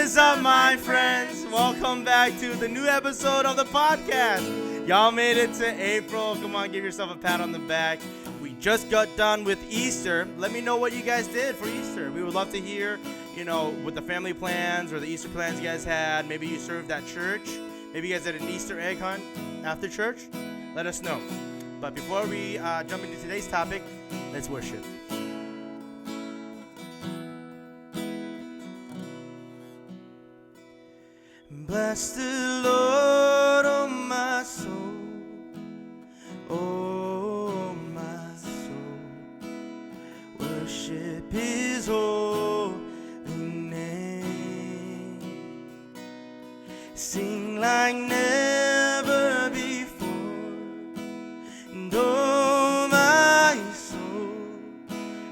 is up, my friends? Welcome back to the new episode of the podcast. Y'all made it to April. Come on, give yourself a pat on the back. We just got done with Easter. Let me know what you guys did for Easter. We would love to hear, what the family plans or the Easter plans you guys had. Maybe you served at church. Maybe you guys did an Easter egg hunt after church. Let us know. But before we jump into today's topic, let's worship. Bless the Lord, oh my soul, oh my soul. Worship His holy name. Sing like never before, and oh my soul,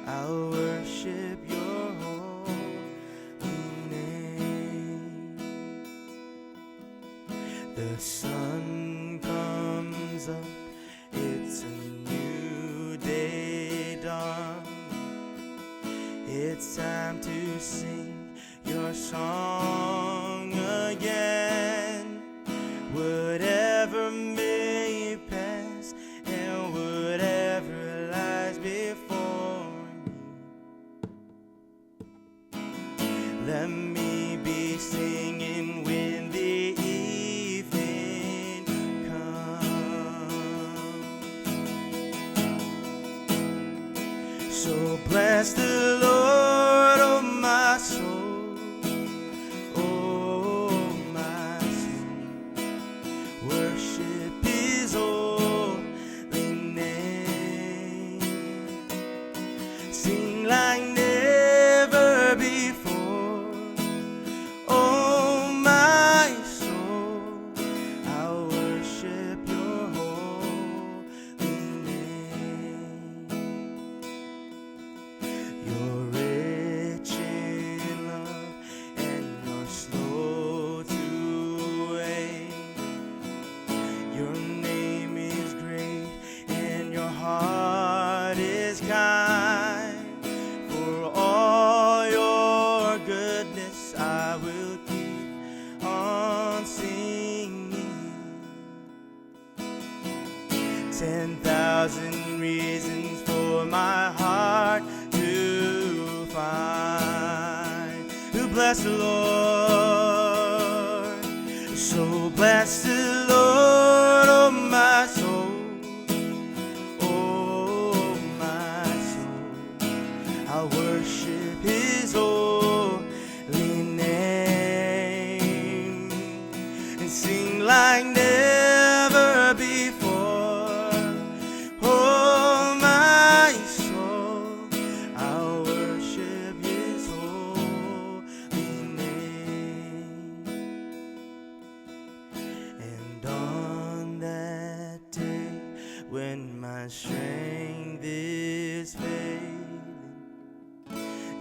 I'll worship your holy name. The sun comes up, it's a new day dawn. It's time to sing your song again. Whatever may pass and whatever lies before me, let me be singing when the evening comes. So bless the Lord, oh my soul, oh my soul. Worship His holy name. Sing like never before, oh my soul, I'll worship your holy name. You're rich in love and you're slow to anger. Your name is great and your heart is kind. For all your goodness I will keep on singing. 10,000 reasons for my heart to find. Who bless the Lord? So bless the Lord, oh my soul, oh my soul. I'll worship His holy name and sing like never before. Oh my soul, I'll worship His holy name. And on that day when my strength is failing,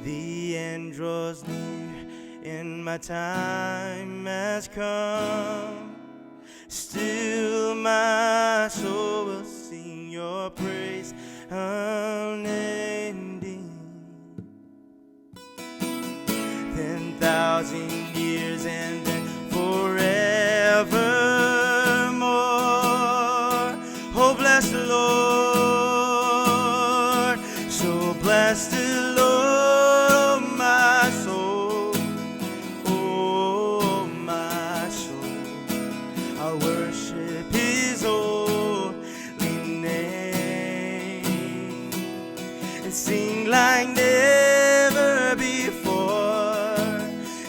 the end draws near and my time has come, still my soul will sing your praise unending. 10,000 years and then forevermore. Oh, bless the Lord. So bless the Lord, oh my soul, oh my soul. I'll worship His holy name and sing like never before.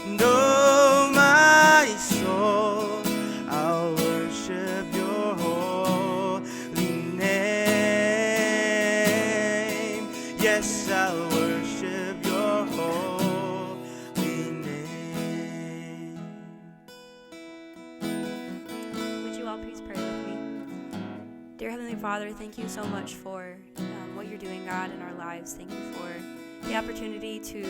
And oh my soul, I'll worship your holy name. Yes, I'll worship your holy name. Would you all please pray with me? Dear Heavenly Father, thank you so much for what you're doing, God, in our lives. Thank you for the opportunity to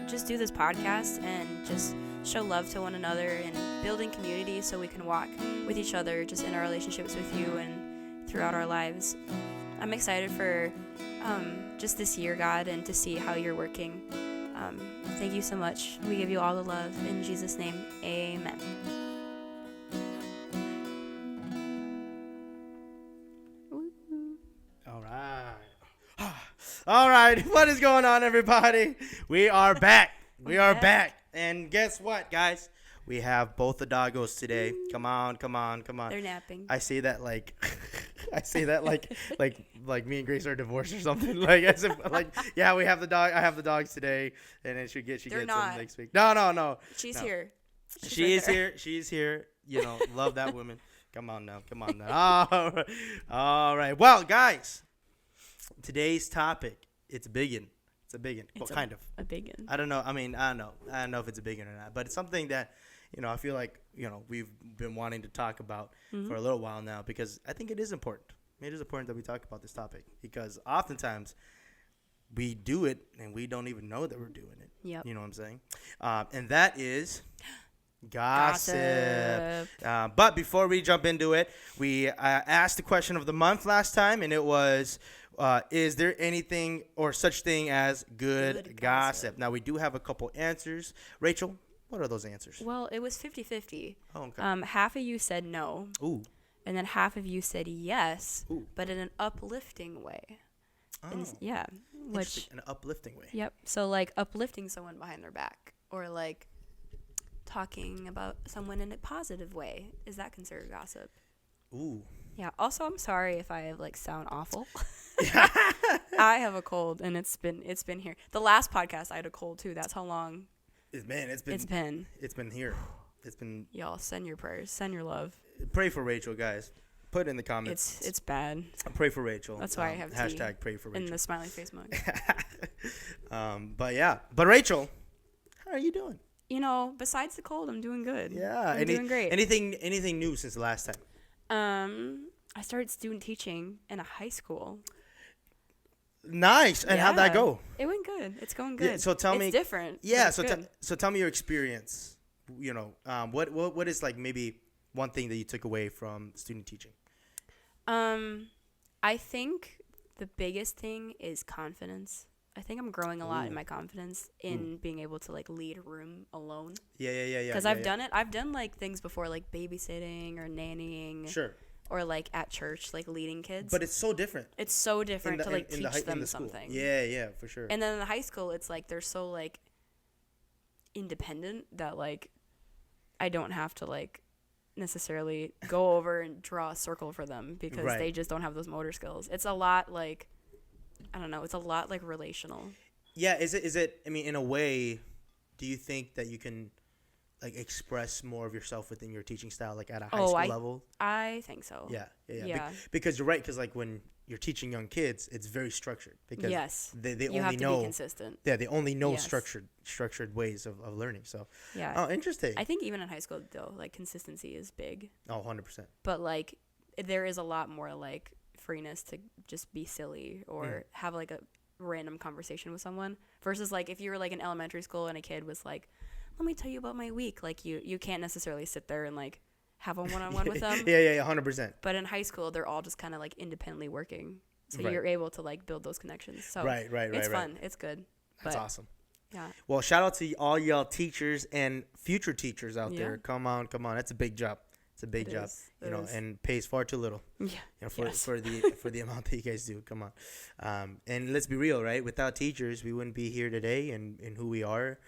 just do this podcast and just show love to one another and building community so we can walk with each other just in our relationships with you and throughout our lives. I'm excited for just this year, God, and to see how you're working Thank you so much. We give you all the love. In Jesus' name, amen. All right. All right. What is going on, everybody? We are back. We are back. And guess what, guys? We have both the doggos today. Come on. They're napping. I say that like I say that like me and Grace are divorced or something. Like as if like yeah, we have the dog. I have the dogs today, and then she gets them next week. No. She's No. here. She is here. She's here. You know, love that woman. Come on now. All right. Well, guys, today's topic, it's a big one. It's a big one. Well, kind of. A big one. I don't know. I mean, I don't know if it's a big one or not, but it's something that, you know, I feel like, you know, we've been wanting to talk about for a little while now, because I think it is important. It is important that we talk about this topic, because oftentimes we do it and we don't even know that we're doing it. Yep. You know what I'm saying? And that is gossip. Gossip. But before we jump into it, we asked the question of the month last time, and it was, is there anything or such thing as good gossip? Now, we do have a couple answers. Rachel, what are those answers? Well, it was 50-50. Oh, okay. Half of you said no. Ooh. And then half of you said yes, Ooh. but in an uplifting way. Oh, Yeah. interesting. In an uplifting way. Yep. So, like, uplifting someone behind their back, or, like, talking about someone in a positive way. Is that considered gossip? Ooh. Yeah. Also, I'm sorry if I like sound awful. I have a cold, and it's been here. The last podcast I had a cold too. That's how long It's been here. It's been. Y'all send your prayers, send your love. Pray for Rachel, guys. Put it in the comments. It's bad. Pray for Rachel. That's why I have hashtag tea pray for Rachel. in the smiley face mug. But Rachel, how are you doing? You know, besides the cold, I'm doing good. Yeah, I'm doing great. Anything new since the last time? I started student teaching in a high school. Nice. And how'd that go? It went good. It's going good. Yeah, so tell me. It's different. Yeah. It's So tell me your experience. You know, what is like maybe one thing that you took away from student teaching? I think the biggest thing is confidence. I think I'm growing a lot in my confidence in being able to like lead a room alone. Yeah. Because I've done it. I've done like things before, like babysitting or nannying. Sure. Or like at church, like leading kids. But it's so different. It's so different to like teach them something. Yeah, for sure. And then in the high school, it's like they're so like independent that like I don't have to like necessarily go over and draw a circle for them because they just don't have those motor skills. It's a lot like, I don't know, it's a lot like relational. Yeah, is it I mean, in a way, do you think that you can like express more of yourself within your teaching style, like at a high school level? I think so. Yeah. Because you're right. Because like when you're teaching young kids, it's very structured. Because they you only have to know be consistent. Yeah, they only know structured ways of learning. So yeah. Oh, interesting. I think even in high school though, like consistency is big. Oh, 100%. But like there is a lot more like freeness to just be silly or have like a random conversation with someone versus like if you were like in elementary school and a kid was like, let me tell you about my week. Like you can't necessarily sit there and like have a one-on-one with them. Yeah, 100%. But in high school, they're all just kind of like independently working. So you're able to like build those connections. So right. It's fun. It's good. That's awesome. Yeah. Well, shout out to all y'all teachers and future teachers out there. Come on. That's a big job. It's a big job, you know, and pays far too little. Yeah. You know, for the amount that you guys do. Come on. And let's be real, right? Without teachers, we wouldn't be here today and who we are.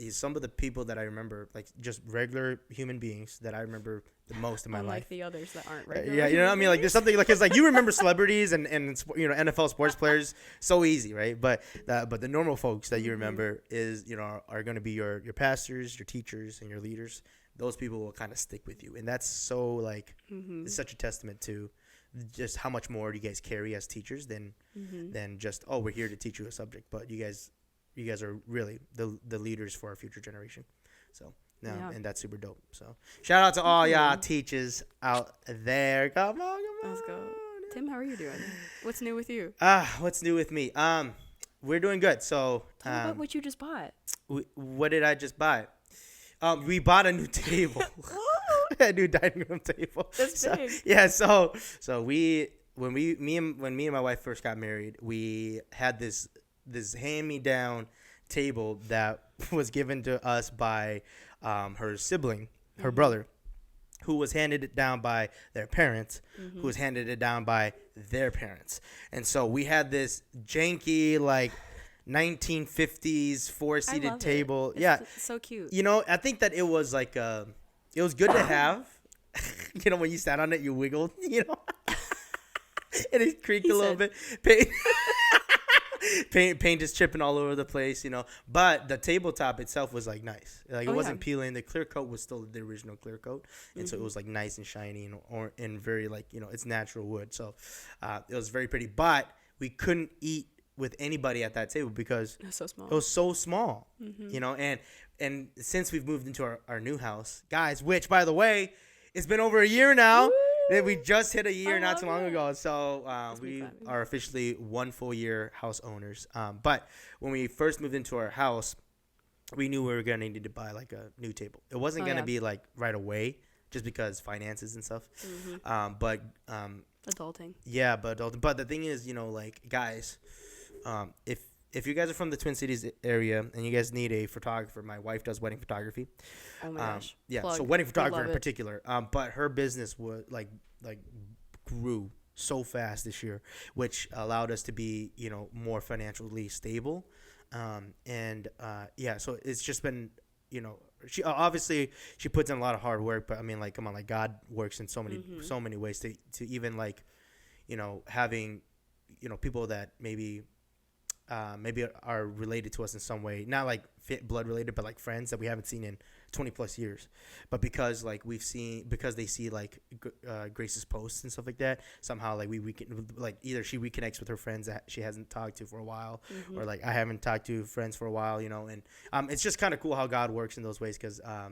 Some of the people that I remember, like just regular human beings that I remember the most in my life. Like the others that aren't regular. Yeah, you know what I mean? Like there's something like, it's like you remember celebrities and you know, NFL sports players so easy, right? But the normal folks that you remember is, you know, are going to be your pastors, your teachers, and your leaders. Those people will kind of stick with you. And that's so like, it's such a testament to just how much more you guys carry as teachers than just, oh, we're here to teach you a subject. But you guys are really the leaders for our future generation. So and that's super dope. So shout out to all y'all teachers out there. Come on. Let's go. Tim, how are you doing? What's new with you? What's new with me? We're doing good. So tell me about what you just bought. What did I just buy? We bought a new table. A new dining room table. That's big. Yeah, so when me and my wife first got married, we had this hand-me-down table that was given to us by her sibling, her brother, who was handed it down by their parents, who was handed it down by their parents. And so we had this janky, like, 1950s four-seated table. It's so cute. You know, I think that it was like it was good to have. You know, when you sat on it, you wiggled, you know. And it creaked a little bit. Paint is chipping all over the place, you know. But the tabletop itself was like nice. Like it wasn't peeling. The clear coat was still the original clear coat, and so it was like nice and shiny and very, like, you know, it's natural wood. So it was very pretty. But we couldn't eat with anybody at that table because it was so small. It was so small, you know. And since we've moved into our new house, guys, which by the way, it's been over a year now. We just hit a year not too long ago. So we are officially 1 full year house owners. But when we first moved into our house, we knew we were going to need to buy like a new table. It wasn't going to be like right away just because finances and stuff. But adulting. Yeah, but the thing is, you know, like, guys, if you guys are from the Twin Cities area and you guys need a photographer, my wife does wedding photography. Oh my gosh. Yeah, Plug. so wedding photographer in particular. But her business was like grew so fast this year, which allowed us to be, you know, more financially stable. So it's just been, you know, she obviously she puts in a lot of hard work, but I mean, like, come on, like, God works in so many ways to even, like, you know, having, you know, people that maybe are related to us in some way, not like blood related, but like friends that we haven't seen in 20 plus years, but because like because they see like Grace's posts and stuff like that, somehow like we can, like, either she reconnects with her friends that she hasn't talked to for a while, or like I haven't talked to friends for a while, you know. And it's just kind of cool how God works in those ways, because I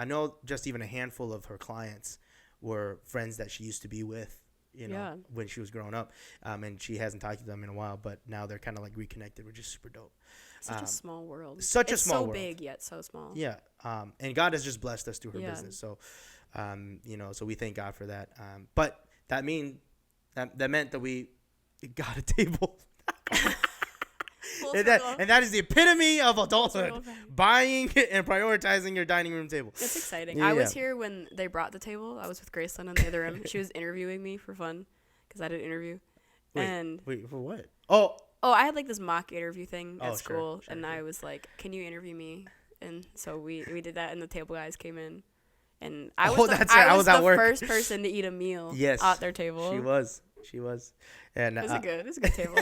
know just even a handful of her clients were friends that she used to be with, you know, when she was growing up, and she hasn't talked to them in a while, but now they're kind of like reconnected, which is super dope. Such a small world. It's so world. Big yet so small. Yeah. And God has just blessed us through her business. So, you know, so we thank God for that. But that meant that we got a table. And that is the epitome of adulthood: buying and prioritizing your dining room table. It's exciting. I was here when they brought the table. I was with Graceland in the other room. She was interviewing me for fun because I did an interview. Wait, for what? Oh, I had like this mock interview thing at school, sure. And I was like, "Can you interview me?" And so we did that, and the table guys came in, and I was the first person to eat a meal at their table. She was. And it was a good table.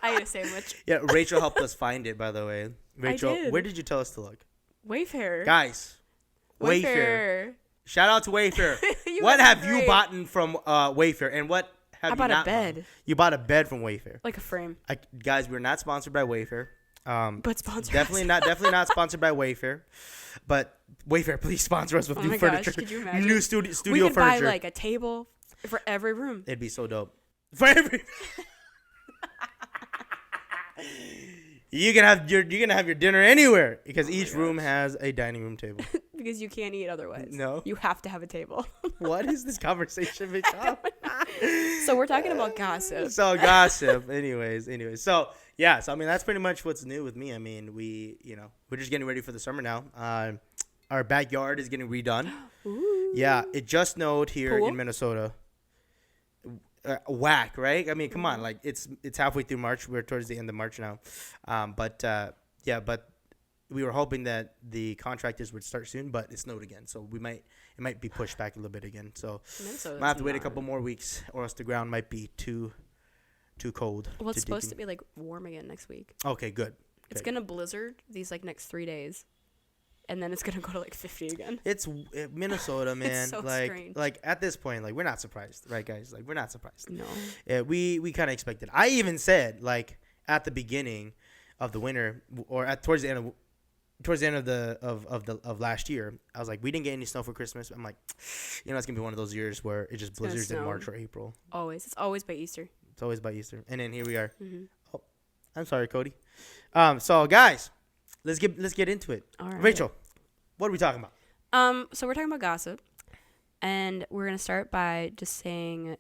I ate a sandwich. Yeah, Rachel helped us find it, by the way. Rachel, I did. Where did you tell us to look? Wayfair. Guys, Wayfair. Shout out to Wayfair. What have you bought from Wayfair, and what have you not? I bought a bed. You bought a bed from Wayfair. Like a frame. Guys, we're not sponsored by Wayfair. But sponsor definitely not sponsored by Wayfair. But Wayfair, please sponsor us with new furniture. Could you imagine? New studio furniture. We could buy like a table for every room. It'd be so dope. For every you're gonna have your dinner anywhere, because each room has a dining room table. Because you can't eat otherwise. No. You have to have a table. What is this conversation become? So we're talking about gossip. So gossip. Anyways. So yeah. So I mean, that's pretty much what's new with me. I mean, we're just getting ready for the summer now. Our backyard is getting redone. Ooh. Yeah. It just snowed here in Minnesota. Whack, right? I mean, come on, like it's halfway through March. We're towards the end of March now. But we were hoping that the contractors would start soon, but it snowed again, so it might be pushed back a little bit again. So might have to wait a couple more weeks, or else the ground might be too cold. Well, it's supposed to be like warm again next week. Okay, good. It's gonna blizzard these like next 3 days. And then it's gonna go to like 50 again. It's Minnesota, man. It's so like, strange. Like at this point, like we're not surprised, right, guys? Like we're not surprised. No. We kind of expected. I even said, like, at the beginning of the winter, or towards the end of last year, I was like, we didn't get any snow for Christmas. I'm like, you know, it's gonna be one of those years where it just blizzards in March or April. It's always by Easter. It's always by Easter, and then here we are. Mm-hmm. Oh, I'm sorry, Cody. So guys. Let's get into it. All right. Rachel, what are we talking about? So we're talking about gossip, and we're gonna start by just saying,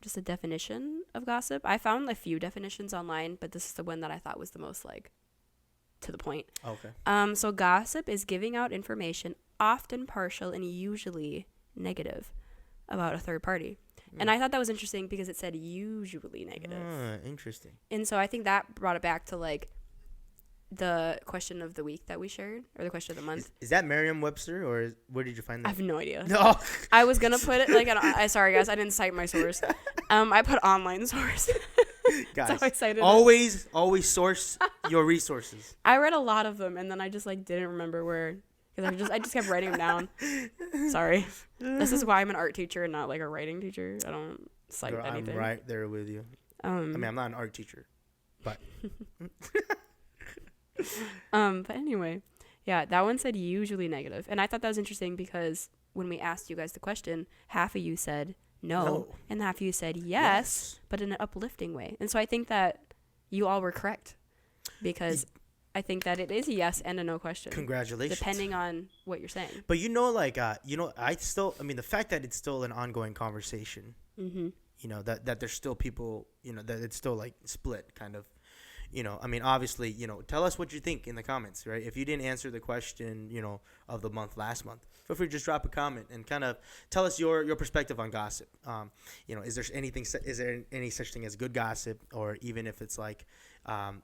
just a definition of gossip. I found a few definitions online, but this is the one that I thought was the most like to the point. Okay. So gossip is giving out information, often partial and usually negative, about a third party. And I thought that was interesting because it said usually negative. Interesting. And so I think that brought it back to like the question of the week that we shared, or the question of the month. Is that Merriam-Webster, or where did you find that? I have no idea. No. I was gonna put it like sorry guys, I didn't cite my source. I put online source. Guys, So I cited always source your resources. I read a lot of them, and then I just like didn't remember where, because I just kept writing them down. Sorry. This is why I'm an art teacher and not like a writing teacher. I don't cite Girl, anything. I'm right there with you. I mean, I'm not an art teacher, but But anyway, yeah, that one said usually negative, and I thought that was interesting because when we asked you guys the question, half of you said no. And half of you said yes, but in an uplifting way. And so I think that you all were correct, because I think that it is a yes and a no question. Congratulations. Depending on what you're saying. But the fact that it's still an ongoing conversation, that there's still people, that it's still like split kind of, obviously, tell us what you think in the comments, right? If you didn't answer the question, of the month last month, feel free to just drop a comment and kind of tell us your perspective on gossip. Is there any such thing as good gossip, or even if it's like,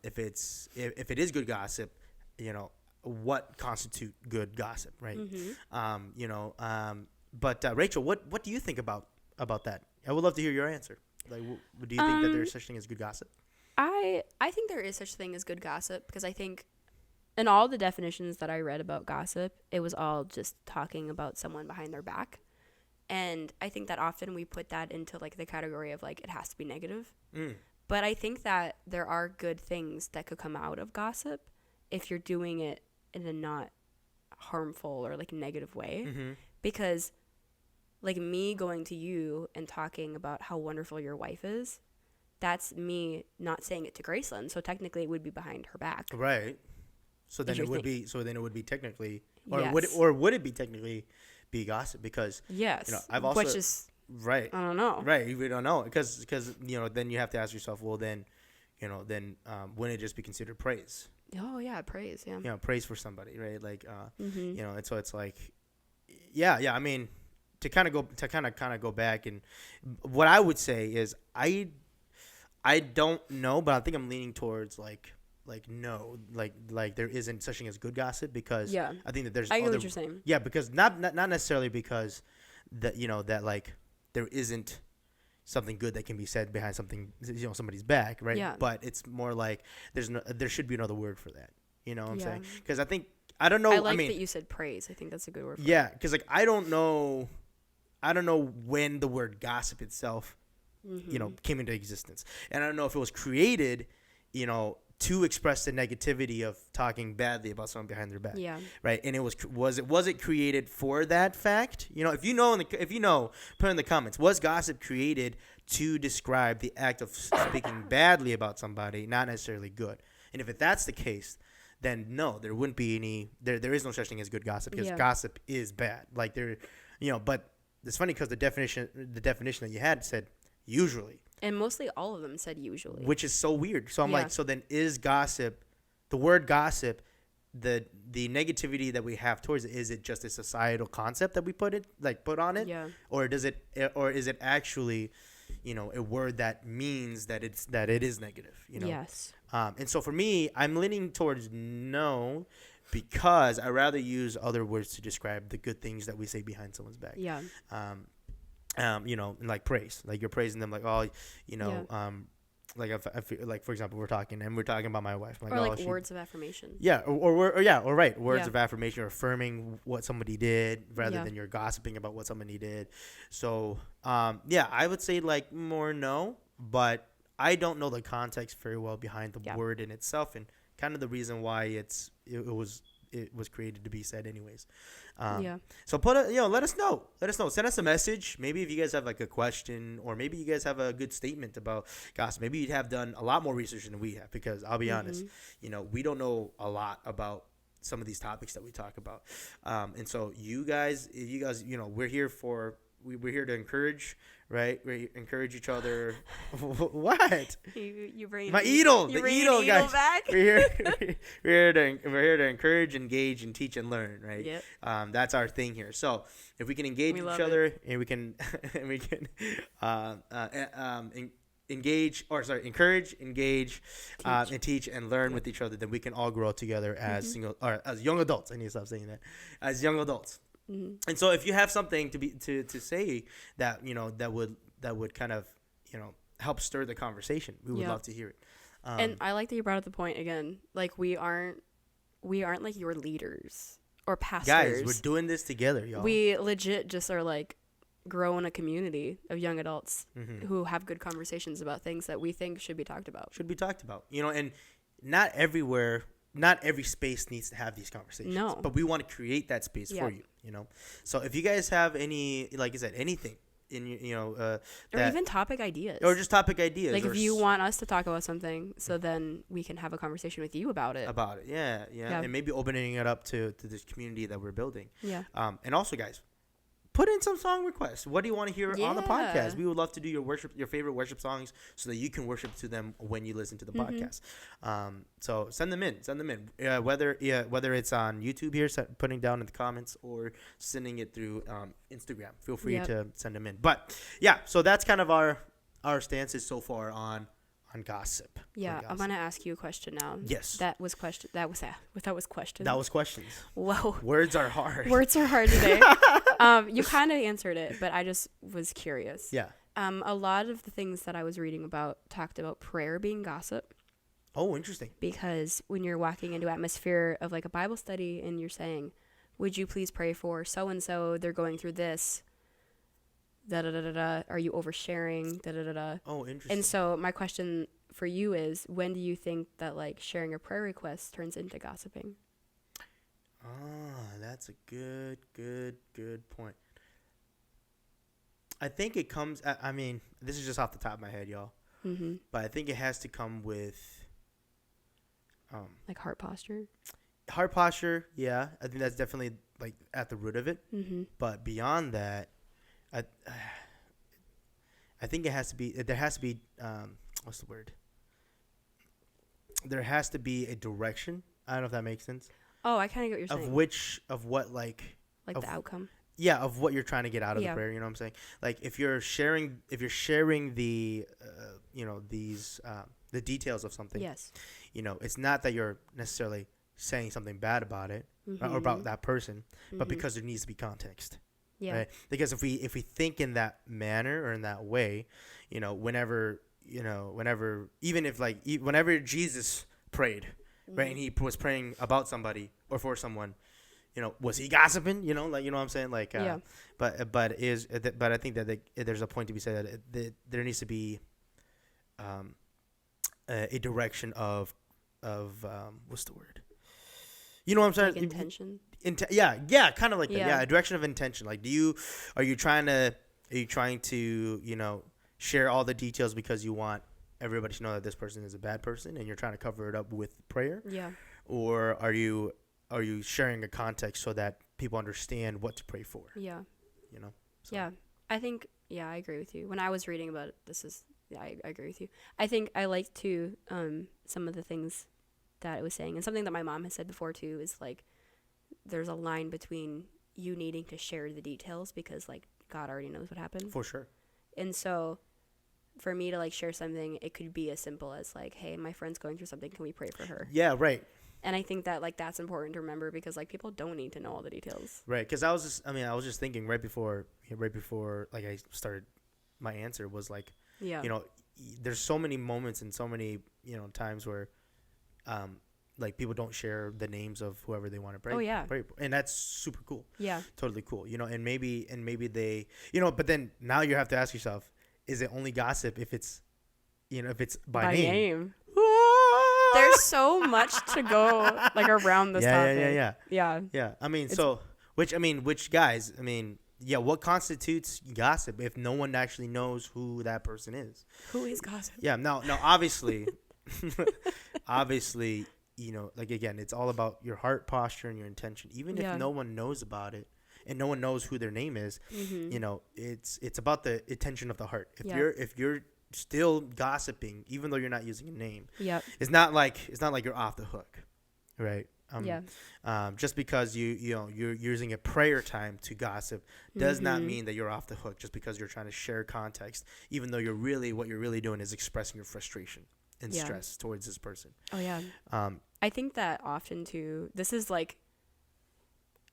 if it is good gossip, what constitute good gossip, right? But Rachel, what do you think about that? I would love to hear your answer. Like, do you think that there's such thing as good gossip? I think there is such thing as good gossip, because I think in all the definitions that I read about gossip, it was all just talking about someone behind their back. And I think that often we put that into like the category of like it has to be negative. But I think that there are good things that could come out of gossip if you're doing it in a not harmful or like negative way. Because like me going to you and talking about how wonderful your wife is, that's me not saying it to Graceland. So technically it would be behind her back. Right. So then it would be technically, or Yes. would it be technically be gossip? Because Yes. I've also, which is, right. I don't know. Right. We don't know, because then you have to ask yourself, well, then wouldn't it just be considered praise? Oh yeah, praise, yeah. Praise for somebody, right? Like, and so it's like, yeah. I mean, to kind of go back, and what I would say is I don't know, but I think I'm leaning towards like no, like there isn't such thing as good gossip, because I think that there's I get what you're saying. Yeah, because not necessarily because that that like there isn't something good that can be said behind something, somebody's back, right? Yeah. But it's more like there should be another word for that. You know what I'm saying? Because I don't know. I mean, that you said praise. I think that's a good word for it. Because like I don't know when the word gossip itself came into existence, and I don't know if it was created to express the negativity of talking badly about someone behind their back, right? And it was it created for that fact? If you know, put in the comments, was gossip created to describe the act of speaking badly about somebody, not necessarily good? And if that's the case, then no, there wouldn't be any, there is no such thing as good gossip, because gossip is bad. Like but it's funny because the definition that you had said usually. And mostly all of them said usually. Which is so weird. So I'm like, so then is gossip, the word gossip, the negativity that we have towards it, is it just a societal concept that we put on it? Yeah. Or is it actually, a word that means that it is negative, Yes. And so for me, I'm leaning towards no, because I rather use other words to describe the good things that we say behind someone's back. Yeah. Like praise, like you're praising them, like, like I feel like, for example, we're talking about my wife, like, or like words of affirmation. Yeah, words of affirmation, or affirming what somebody did rather than you're gossiping about what somebody did. So, I would say like more no, but I don't know the context very well behind the word in itself, and kind of the reason why it was created to be said anyways. So let us know. Send us a message. Maybe if you guys have like a question, or maybe you guys have a good statement about gossip. Maybe you have done a lot more research than we have, because I'll be honest, we don't know a lot about some of these topics that we talk about. And so you guys, we're here for we're here to encourage, right? We encourage each other. What? You bring My Edel, you the bring Edel, guys. back? We're here to encourage, engage, and teach and learn, right? Yep. That's our thing here. So if we can engage We each love other, and we can encourage, engage, and teach and learn with each other, then we can all grow together as as young adults. I need to stop saying that. As young adults. Mm-hmm. And so if you have something to say that that would kind of help stir the conversation, we would love to hear it. And I like that you brought up the point again. Like we aren't like your leaders or pastors. Guys, we're doing this together, y'all. We legit just are like growing a community of young adults who have good conversations about things that we think should be talked about. And not every space needs to have these conversations. No. But we want to create that space for you, So if you guys have any, like I said, anything in or even topic ideas. or just topic ideas. Like if you want us to talk about something, so then we can have a conversation with you about it. Yeah. And maybe opening it up to this community that we're building. Yeah. And also, guys, put in some song requests. What do you want to hear on the podcast? We would love to do your favorite worship songs so that you can worship to them when you listen to the podcast. So send them in. Whether it's on YouTube here, putting down in the comments, or sending it through Instagram. Feel free to send them in. But yeah, so that's kind of our stances so far on gossip. Yeah, I'm gonna ask you a question now. Yes. That was question. That was questions. That was questions. Whoa. Words are hard. Words are hard today. You kind of answered it, but I just was curious. Yeah. A lot of the things that I was reading about talked about prayer being gossip. Oh, interesting. Because when you're walking into atmosphere of like a Bible study and you're saying, "Would you please pray for so and so? They're going through this. Da da da da da. Are you oversharing? Da da da da." Oh, interesting. And so my question for you is, when do you think that like sharing a prayer request turns into gossiping? That's a good point. I think it comes. I mean, this is just off the top of my head, y'all. Mm-hmm. But I think it has to come with, like heart posture. Heart posture. Yeah, I think that's definitely like at the root of it. Mm-hmm. But beyond that, I think it has to be. There has to be. What's the word? There has to be a direction. I don't know if that makes sense. Oh, I kind of get what you're saying. Of what like the outcome. Yeah, of what you're trying to get out of the prayer. You know what I'm saying? Like if you're sharing the the details of something. Yes. It's not that you're necessarily saying something bad about it or about that person, but because there needs to be context. Yeah. Right? Because if we think in that manner or in that way, whenever Jesus prayed, right, and he was praying about somebody or for someone, was he gossiping? What I'm saying? Like, but I think that there's a point to be said that there needs to be a direction of what's the word? You know what I'm saying? Like intention. Kind of like that. Yeah, a direction of intention. Like, are you trying to share all the details because you want everybody to know that this person is a bad person and you're trying to cover it up with prayer? Yeah. Or are you sharing a context so that people understand what to pray for? Yeah. So. Yeah. I think, I agree with you. When I was reading about it, I agree with you. I think I liked too some of the things that it was saying, and something that my mom has said before too is like there's a line between you needing to share the details because like God already knows what happened. For sure. And so for me to like share something, it could be as simple as like, hey, my friend's going through something, can we pray for her? Yeah, right. And I think that like that's important to remember because like people don't need to know all the details. Right, because I was just thinking right before like I started my answer was like, there's so many moments and so many times where like people don't share the names of whoever they want to pray. Oh yeah. Pray, and that's super cool. Yeah. Totally cool. And maybe they but then now you have to ask yourself, is it only gossip if it's by name? There's so much to go like around this topic. Yeah. Which guys, what constitutes gossip if no one actually knows who that person is? Who is gossip? Yeah, no, obviously, like again, it's all about your heart posture and your intention. Even if no one knows about it, and no one knows who their name is, you know, it's about the intention of the heart. If you're still gossiping, even though you're not using a name, it's not like you're off the hook, right? Just because you're using a prayer time to gossip does not mean that you're off the hook. Just because you're trying to share context, even though what you're really doing is expressing your frustration and stress towards this person. I think that often too, this is like,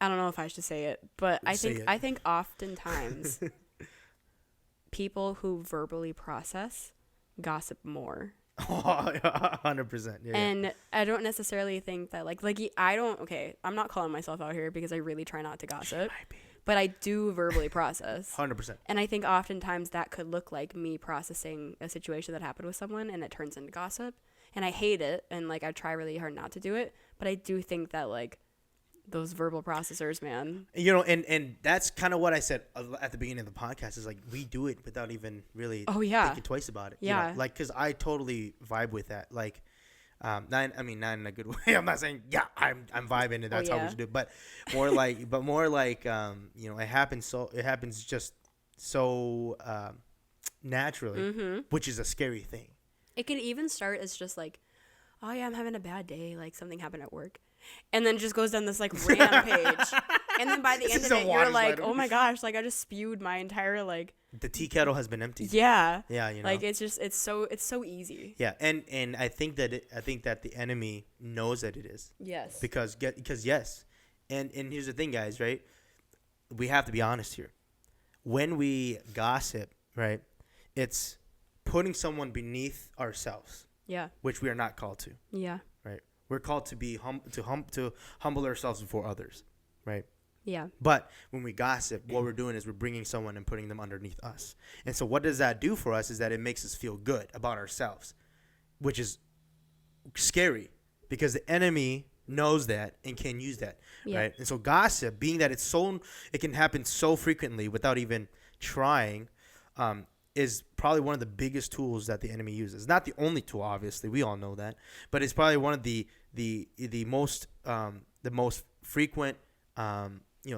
I don't know if I should say it, but I think oftentimes people who verbally process gossip more. 100%. Yeah. And I don't necessarily think that I'm not calling myself out here because I really try not to gossip, but I do verbally process. 100%. And I think oftentimes that could look like me processing a situation that happened with someone and it turns into gossip. And I hate it, and like I try really hard not to do it, but I do think that like those verbal processors, man. You know, and that's kind of what I said at the beginning of the podcast, is like we do it without even really thinking twice about it. Yeah. You know? Like, because I totally vibe with that. Like, not in a good way. I'm not saying I'm vibing and that's how we should do it, but more like you know, it happens just so naturally, which is a scary thing. It can even start as just like, oh yeah, I'm having a bad day, like something happened at work. And then just goes down this like rampage. And then by the end of it, you're like, oh my gosh, like I just spewed my entire like. The tea kettle has been emptied. Yeah. Yeah, you know. Like it's so easy. Yeah, and I think that the enemy knows that it is. Yes. Because yes, and here's the thing, guys, right? We have to be honest here. When we gossip, right, it's putting someone beneath ourselves. Yeah. Which we are not called to. Yeah. Right. We're called to be to humble ourselves before others, right? Yeah. But when we gossip, what we're doing is we're bringing someone and putting them underneath us. And so what does that do for us is that it makes us feel good about ourselves, which is scary because the enemy knows that and can use that, right? And so gossip, being that it can happen so frequently without even trying, is probably one of the biggest tools that the enemy uses. Not the only tool, obviously, we all know that, but it's probably one of the most frequent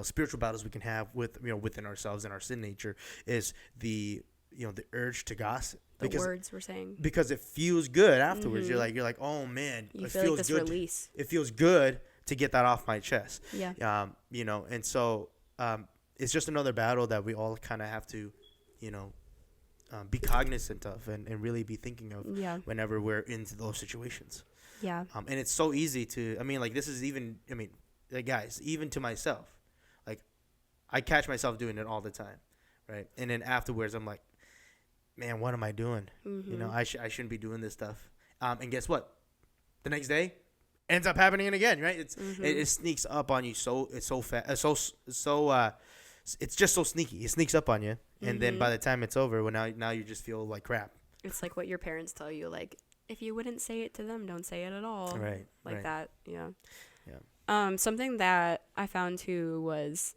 spiritual battles we can have within ourselves and our sin nature is the urge to gossip. The words we're saying. Because it feels good afterwards. You're like, oh man, it feels like this good. Release. It feels good to get that off my chest. Yeah. And so it's just another battle that we all kind of have to, be cognizant of and really be thinking of whenever we're into those situations. Yeah. And it's so easy to, guys, even to myself, like I catch myself doing it all the time. Right. And then afterwards I'm like, man, what am I doing? I shouldn't be doing this stuff. And guess what? The next day ends up happening again. Right. It sneaks up on you. It's so fast. It's just so sneaky. It sneaks up on you. And then by the time it's over, well, now you just feel like crap. It's like what your parents tell you, like, if you wouldn't say it to them, don't say it at all. Right. Like that. Yeah. Something that I found too was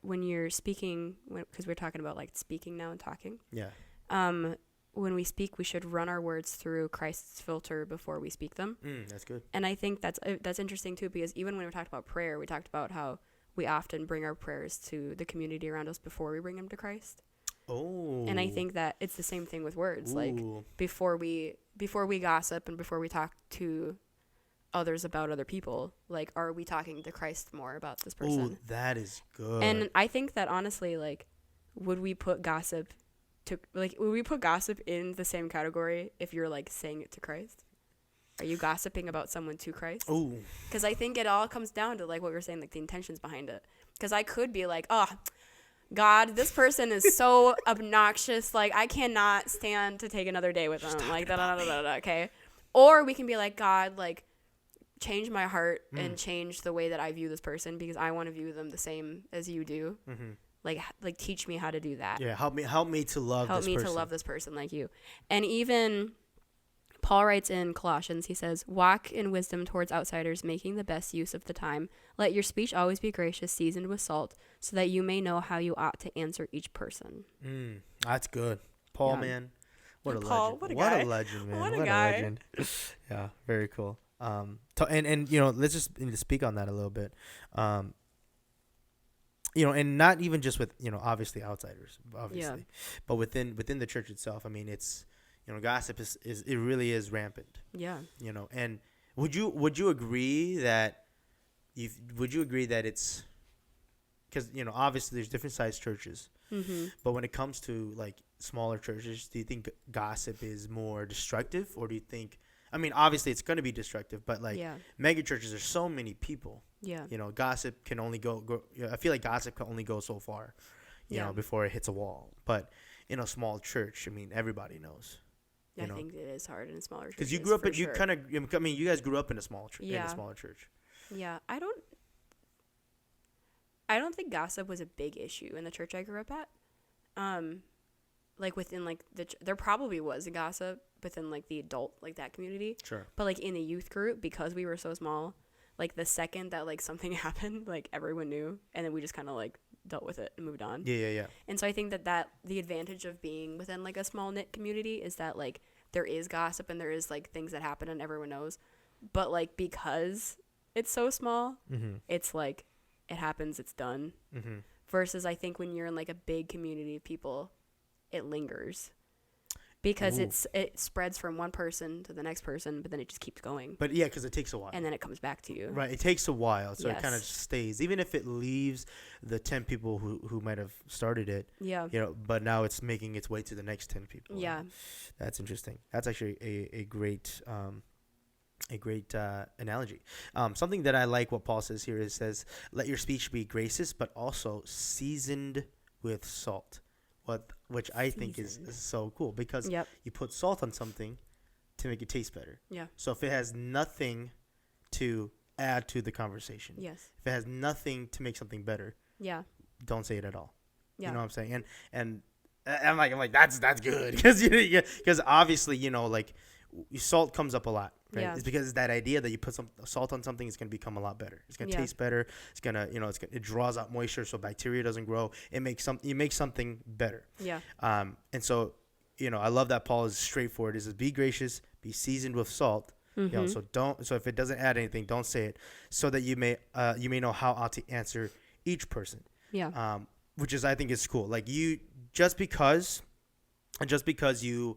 when you're speaking, because we're talking about like speaking now and talking. Yeah. When we speak, we should run our words through Christ's filter before we speak them. That's good. And I think that's interesting too, because even when we talked about prayer, we talked about how we often bring our prayers to the community around us before we bring them to Christ. Oh. And I think that it's the same thing with words. Ooh. Like before we gossip and before we talk to others about other people, like, are we talking to Christ more about this person? Oh, that is good. And I think that honestly, like, would we put gossip in the same category if you're like saying it to Christ? Are you gossiping about someone to Christ? Oh. Because I think it all comes down to like what we were saying, like the intentions behind it. Because I could be like, oh, God, this person is so obnoxious. Like, I cannot stand to take another day with them. Like, okay? Or we can be like, God, like, change my heart and change the way that I view this person because I want to view them the same as you do. Like teach me how to do that. Yeah, help me to love this person. Help me to love this person like you. And even Paul writes in Colossians, he says, walk in wisdom towards outsiders, making the best use of the time. Let your speech always be gracious, seasoned with salt, so that you may know how you ought to answer each person. That's good. Paul, man. What a legend. What a guy. What a legend, man. What a guy. Legend. Yeah, very cool. And let's just speak on that a little bit. and not even just with, obviously outsiders, obviously, but within the church itself. I mean, it's, gossip is it really is rampant. Yeah. And would you agree that it's because, obviously there's different sized churches, but when it comes to like smaller churches, do you think gossip is more destructive, or do you think, I mean, obviously it's going to be destructive, but like mega churches, there's so many people. Yeah. Gossip can only go. I feel like gossip can only go so far, before it hits a wall. But in a small church, I mean, everybody knows. I think it is hard in smaller churches. Because you grew up, you guys grew up in a small church. Yeah. In a smaller church. Yeah, I don't think gossip was a big issue in the church I grew up at. Like within like there probably was a gossip within like the adult, like that community. Sure. But like in the youth group, because we were so small, like the second that like something happened, like everyone knew, and then we just kind of like dealt with it and moved on. Yeah. And so I think that the advantage of being within like a small knit community is that like there is gossip and there is like things that happen and everyone knows. But like because it's so small, it's like it happens, it's done. Versus I think when you're in like a big community of people, it lingers. Because it spreads from one person to the next person, but then it just keeps going. But yeah, because it takes a while. And then it comes back to you. Right, it takes a while, so it kind of stays. Even if it leaves the 10 people who might have started it. Yeah. But now it's making its way to the next 10 people. Yeah. That's interesting. That's actually a great analogy. Something that I like what Paul says here is says, "Let your speech be gracious, but also seasoned with salt." Which I think is so cool, because you put salt on something to make it taste better. Yeah. So if it has nothing to add to the conversation, if it has nothing to make something better, don't say it at all. Yeah. You know what I'm saying? And I'm like that's good, because obviously like salt comes up a lot, right? Yeah. It's because it's that idea that you put some salt on something, it's going to become a lot better. It's going to taste better. It's going to, it draws out moisture so bacteria doesn't grow. You make something better. Yeah. And so, I love that Paul is straightforward. He says, be gracious, be seasoned with salt. So if it doesn't add anything, don't say it, so that you may know how ought to answer each person. Yeah. Which is, I think, is cool. Like just because you,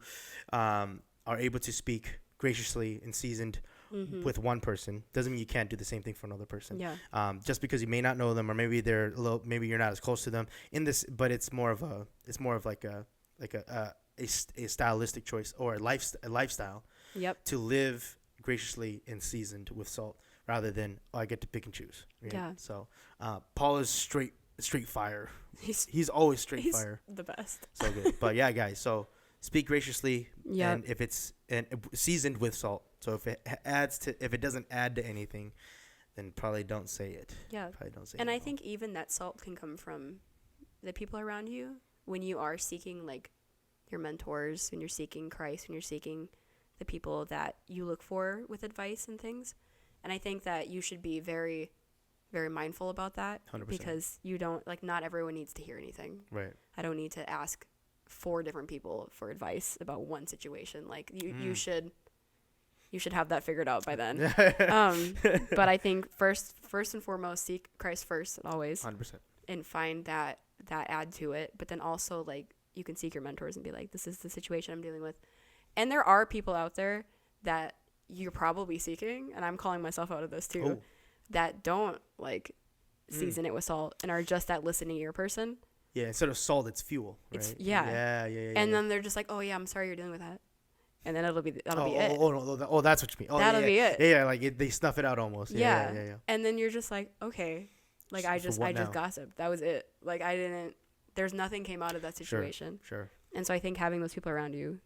are able to speak graciously and seasoned with one person doesn't mean you can't do the same thing for another person. Yeah. Just because you may not know them, or maybe maybe you're not as close to them in this, but it's more of like a stylistic choice, or a lifestyle. Yep. To live graciously and seasoned with salt, rather than I get to pick and choose. Right? Yeah. So Paul is straight fire. He's always straight fire. The best. So good. But yeah, guys. So. Speak graciously, and if it's seasoned with salt. So if it doesn't add to anything, then probably don't say it. Yeah. Probably don't say it. And I think even that salt can come from the people around you when you are seeking like your mentors, when you're seeking Christ, when you're seeking the people that you look for with advice and things. And I think that you should be very, very mindful about that. 100%. Because you don't, like, not everyone needs to hear anything. Right. I don't need to ask 4 different people for advice about one situation. Like you should have that figured out by then. But I think first and foremost, seek Christ first always. 100%. And find that add to it. But then also, like, you can seek your mentors and be like, this is the situation I'm dealing with. And there are people out there that you're probably seeking, and I'm calling myself out of this too, that don't like season it with salt and are just that listening ear person. Yeah, instead of salt, it's fuel, right? Yeah. And then they're just like, oh, yeah, I'm sorry you're dealing with that. And then that'll be it. Oh, that's what you mean. Oh, that'll be it. Yeah, like they snuff it out almost. Yeah. And then you're just like, okay, like I just gossiped. That was it. Like there's nothing came out of that situation. Sure. And so I think having those people around you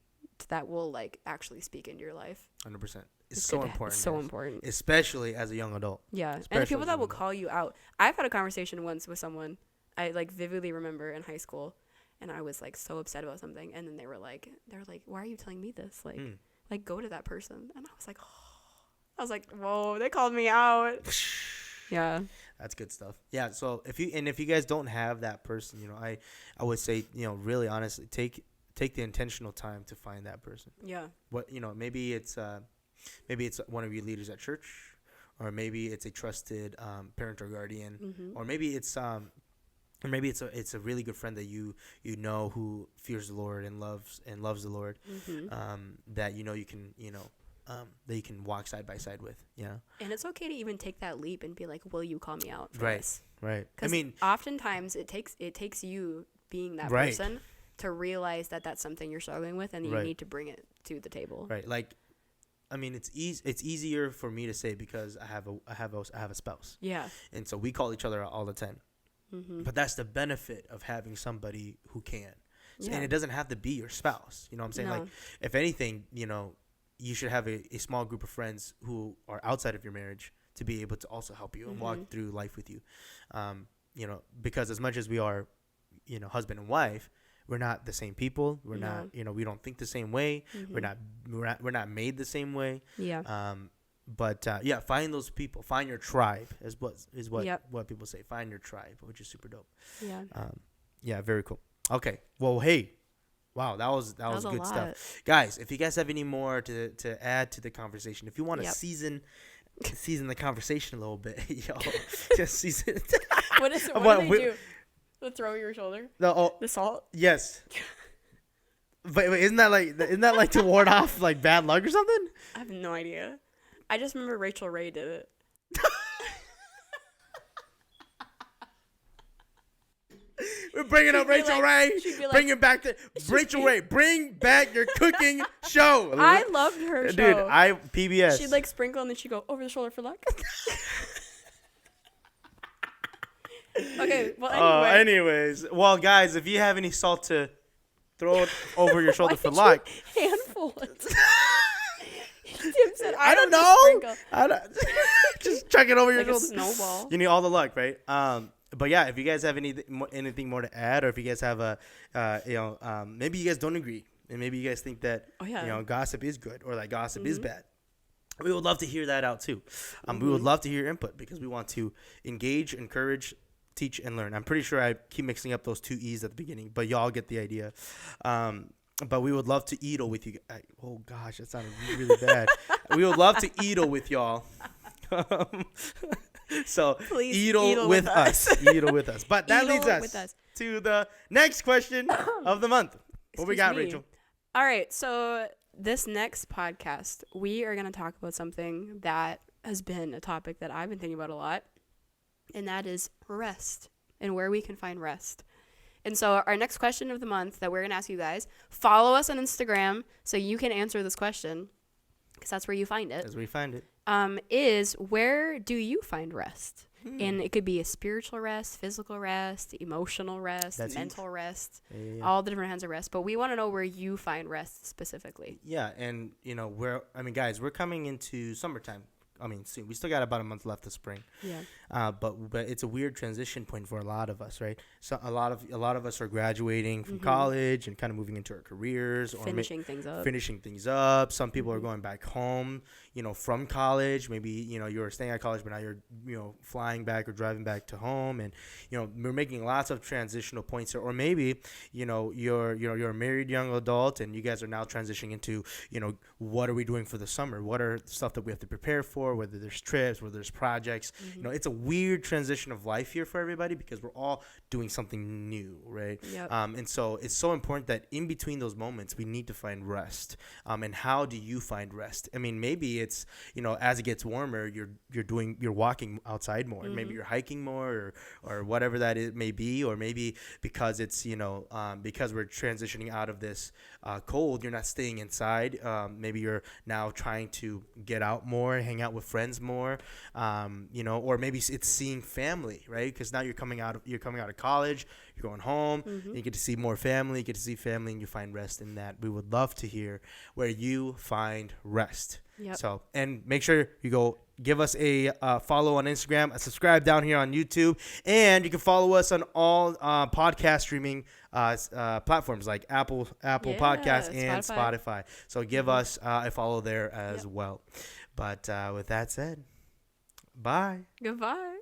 that will like actually speak into your life. 100%. It's so important. It's so important. Especially as a young adult. Yeah. And the people that will call you out. I've had a conversation once with someone I like vividly remember in high school, and I was like so upset about something, and then they were like, why are you telling me this? Like go to that person. And I was like, whoa, they called me out. Yeah. That's good stuff. Yeah. So if you guys don't have that person, I would say, really honestly, take the intentional time to find that person. Yeah. What, maybe it's one of your leaders at church, or maybe it's a trusted parent or guardian, or maybe it's or maybe it's a really good friend that you know who fears the Lord and loves the Lord, that you can that you can walk side by side with, And it's okay to even take that leap and be like, will you call me out for Right. this? Right. Because oftentimes it takes you being that Right. person to realize that that's something you're struggling with, and you Right. need to bring it to the table. Right. Like, I mean, it's easier for me to say because I have a spouse, Yeah. and so we call each other out all the time. But that's the benefit of having somebody who can. So, Yeah. and it doesn't have to be your spouse. You know what I'm saying? No. Like, if anything, you should have a small group of friends who are outside of your marriage to be able to also help you and walk through life with you. Because as much as we are, husband and wife, we're not the same people. We're not, we don't think the same way. We're not made the same way. Yeah. But find those people. Find your tribe is what Yep. what people say. Find your tribe, which is super dope. Yeah. Very cool. Okay. Well, hey, wow, that was a good lot. stuff, guys. If you guys have any more to add to the conversation, if you want to Yep. season the conversation a little bit, just season. What is it? What- What do we- they do? The throw your shoulder? No, The salt? yes. But isn't that like to ward off like bad luck or something? I have no idea. I just remember Rachel Ray did it. We're bringing up She'd be Rachel like- Ray. she'd be like- Bring it back to Rachel Ray. Bring back your cooking show. I loved her show. Dude, PBS. She'd like sprinkle and then she'd go over the shoulder for luck. Okay, well Anyways, well, guys, if you have any salt to throw it over your shoulder Why for did luck. you handful it? Tim said, I don't just know. sprinkle." I don't, just chuck it over your Like a shoulder. snowball. You need all the luck, right? But yeah, if you guys have anything more to add, or if you guys have maybe you guys don't agree, and maybe you guys think that gossip is good or that gossip is bad. We would love to hear that out too. We would love to hear your input because we want to engage, encourage, teach, and learn. I'm pretty sure I keep mixing up those two E's at the beginning, but y'all get the idea. But we would love to edel with you. Oh gosh, that sounded really bad. We would love to edel with y'all. So Please edel with us. Edel with us. But that Edel leads with us us. to the next question of the month. What we Excuse got, me. Rachel? All right, so this next podcast, we are going to talk about something that has been a topic that I've been thinking about a lot, and that is rest and where we can find rest. And so our next question of the month that we're going to ask you guys, follow us on Instagram so you can answer this question because that's where you find it. As we find it. Is where do you find rest? And it could be a spiritual rest, physical rest, emotional rest, That's mental rest, Yeah. all the different kinds of rest. But we want to know where you find rest specifically. Yeah, and guys, we're coming into summertime. Soon. We still got about a month left of spring. Yeah. But it's a weird transition point for a lot of us, right? So a lot of us are graduating from college and kind of moving into our careers or Finishing things up. Some people are going back home, from college. Maybe you were staying at college, but now you're flying back or driving back to home, and we're making lots of transitional points. Or maybe you're a married young adult and you guys are now transitioning into what are we doing for the summer? What are stuff that we have to prepare for? Whether there's trips, whether there's projects, it's a weird transition of life here for everybody because we're all doing something new, right? Yep. And so it's so important that in between those moments we need to find rest. And how do you find rest? Maybe it's as it gets warmer, you're walking outside more. Maybe you're hiking more, or whatever that it may be, or maybe because it's because we're transitioning out of this cold, you're not staying inside. Maybe you're now trying to get out more, hang out with friends more, or maybe it's seeing family, right? Because now you're coming out of college, you're going home, you get to see more family, and you find rest in that. We would love to hear where you find rest. Yep. So, and make sure you go give us a follow on Instagram, a subscribe down here on YouTube, and you can follow us on all podcast streaming platforms like Apple Podcasts and Spotify. So give us a follow there as well. But with that said, bye. Goodbye.